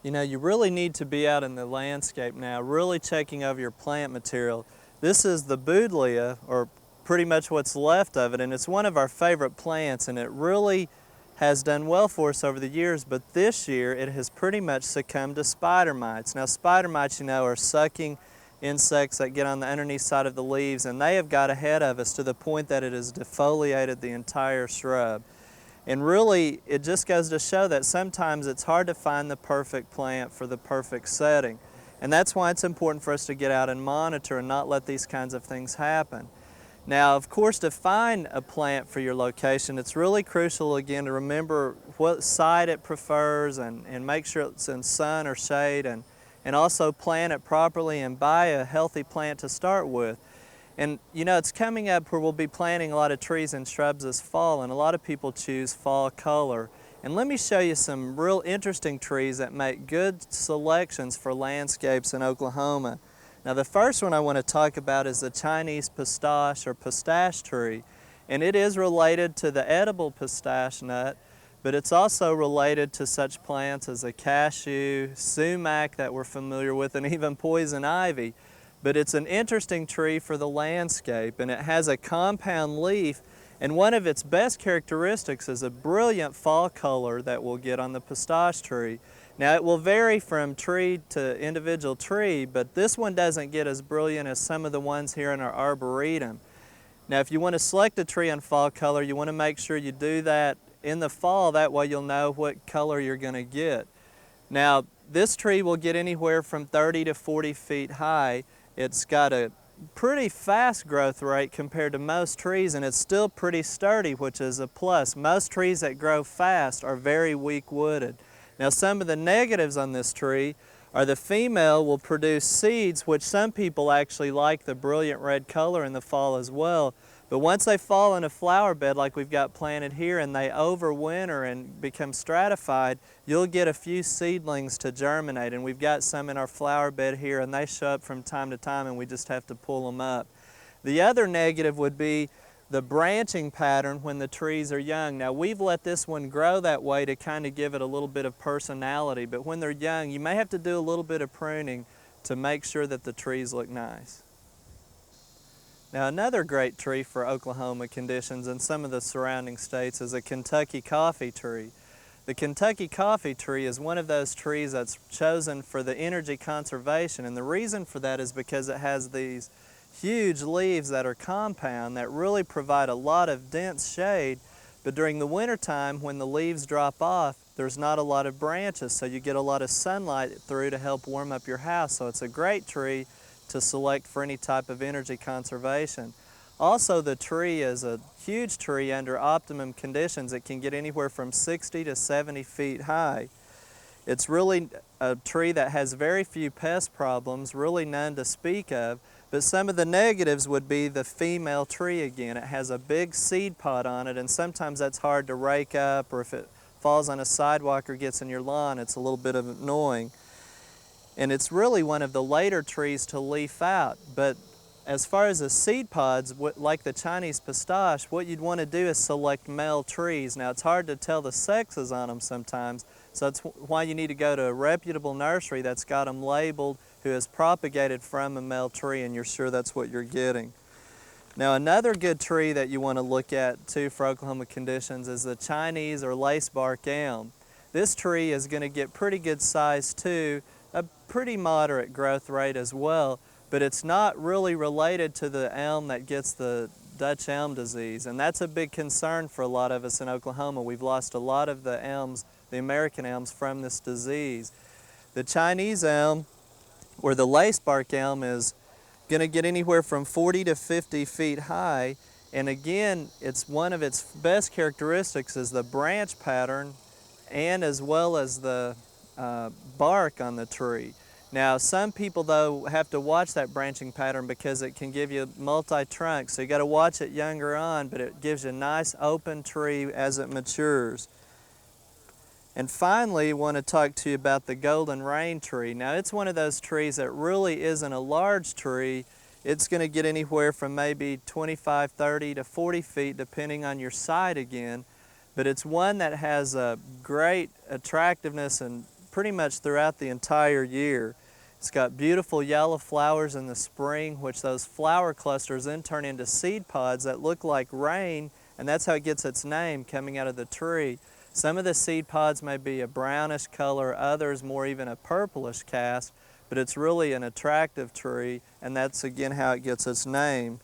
You know, you really need to be out in the landscape now, really checking over your plant material. This is the Buddleia, or pretty much what's left of it, and it's one of our favorite plants, and it really has done well for us over the years, but this year it has pretty much succumbed to spider mites. Now, spider mites, you know, are sucking insects that get on the underneath side of the leaves, and they have got ahead of us to the point that it has defoliated the entire shrub. And really, it just goes to show that sometimes it's hard to find the perfect plant for the perfect setting. And that's why it's important for us to get out and monitor and not let these kinds of things happen. Now, of course, to find a plant for your location, it's really crucial, again, to remember what side it prefers and make sure it's in sun or shade, and also plant it properly and buy a healthy plant to start with. And you know, it's coming up where we'll be planting a lot of trees and shrubs this fall, and a lot of people choose fall color. And let me show you some real interesting trees that make good selections for landscapes in Oklahoma. Now, the first one I want to talk about is the Chinese pistache or pistache tree. And it is related to the edible pistache nut, but it's also related to such plants as the cashew, sumac that we're familiar with, and even poison ivy. But it's an interesting tree for the landscape, and it has a compound leaf, and one of its best characteristics is a brilliant fall color that we'll get on the pistache tree. Now, it will vary from tree to individual tree, but this one doesn't get as brilliant as some of the ones here in our arboretum. Now, if you want to select a tree on fall color, you want to make sure you do that in the fall. That way you'll know what color you're going to get. Now, this tree will get anywhere from 30 to 40 feet high. It's got a pretty fast growth rate compared to most trees, and it's still pretty sturdy, which is a plus. Most trees that grow fast are very weak wooded. Now, some of the negatives on this tree are the female will produce seeds, which some people actually like the brilliant red color in the fall as well. But once they fall in a flower bed like we've got planted here and they overwinter and become stratified, you'll get a few seedlings to germinate. And we've got some in our flower bed here, and they show up from time to time, and we just have to pull them up. The other negative would be the branching pattern when the trees are young. Now, we've let this one grow that way to kind of give it a little bit of personality, but when they're young, you may have to do a little bit of pruning to make sure that the trees look nice. Now, another great tree for Oklahoma conditions and some of the surrounding states is a Kentucky coffee tree. The Kentucky coffee tree is one of those trees that's chosen for the energy conservation, and the reason for that is because it has these huge leaves that are compound that really provide a lot of dense shade, but during the wintertime when the leaves drop off, there's not a lot of branches, so you get a lot of sunlight through to help warm up your house. So it's a great tree to select for any type of energy conservation. Also, the tree is a huge tree under optimum conditions. It can get anywhere from 60 to 70 feet high. It's really a tree that has very few pest problems, really none to speak of, but some of the negatives would be the female tree again. It has a big seed pod on it, and sometimes that's hard to rake up, or if it falls on a sidewalk or gets in your lawn, it's a little bit of annoying. And it's really one of the later trees to leaf out. But as far as the seed pods, like the Chinese pistache, what you'd want to do is select male trees. Now, it's hard to tell the sexes on them sometimes, so that's why you need to go to a reputable nursery that's got them labeled, who has propagated from a male tree, and you're sure that's what you're getting. Now, another good tree that you want to look at too for Oklahoma conditions is the Chinese or lacebark elm. This tree is going to get pretty good size too, a pretty moderate growth rate as well, but it's not really related to the elm that gets the Dutch elm disease, and that's a big concern for a lot of us in Oklahoma. We've lost a lot of the elms, the American elms, from this disease. The Chinese elm, or the lacebark elm, is going to get anywhere from 40 to 50 feet high, and again, it's one of its best characteristics is the branch pattern and as well as the bark on the tree. Now, some people though have to watch that branching pattern because it can give you multi-trunk, so you got to watch it younger on, but it gives you a nice open tree as it matures. And finally, I want to talk to you about the golden rain tree. Now, it's one of those trees that really isn't a large tree. It's going to get anywhere from maybe 25, 30 to 40 feet depending on your site again, but it's one that has a great attractiveness and pretty much throughout the entire year. It's got beautiful yellow flowers in the spring, which those flower clusters then turn into seed pods that look like rain, and that's how it gets its name, coming out of the tree. Some of the seed pods may be a brownish color, others more even a purplish cast, but it's really an attractive tree, and that's again how it gets its name.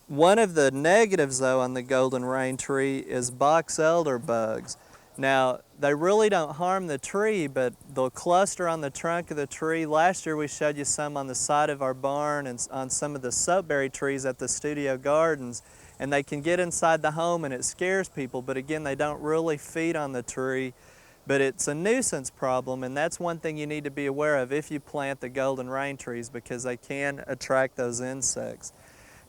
One of the negatives though on the golden rain tree is box elder bugs. Now, they really don't harm the tree, but they'll cluster on the trunk of the tree. Last year we showed you some on the side of our barn and on some of the soapberry trees at the studio gardens, and they can get inside the home and it scares people, but again, they don't really feed on the tree. But it's a nuisance problem, and that's one thing you need to be aware of if you plant the golden rain trees, because they can attract those insects.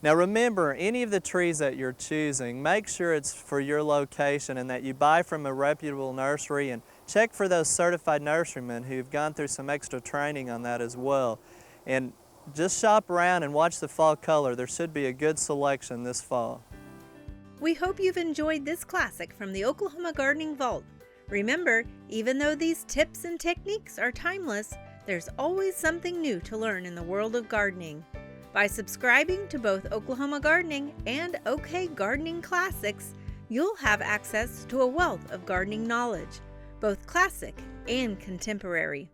Now remember, any of the trees that you're choosing, make sure it's for your location and that you buy from a reputable nursery, and check for those certified nurserymen who've gone through some extra training on that as well. And just shop around and watch the fall color. There should be a good selection this fall. We hope you've enjoyed this classic from the Oklahoma Gardening Vault. Remember, even though these tips and techniques are timeless, there's always something new to learn in the world of gardening. By subscribing to both Oklahoma Gardening and OK Gardening Classics, you'll have access to a wealth of gardening knowledge, both classic and contemporary.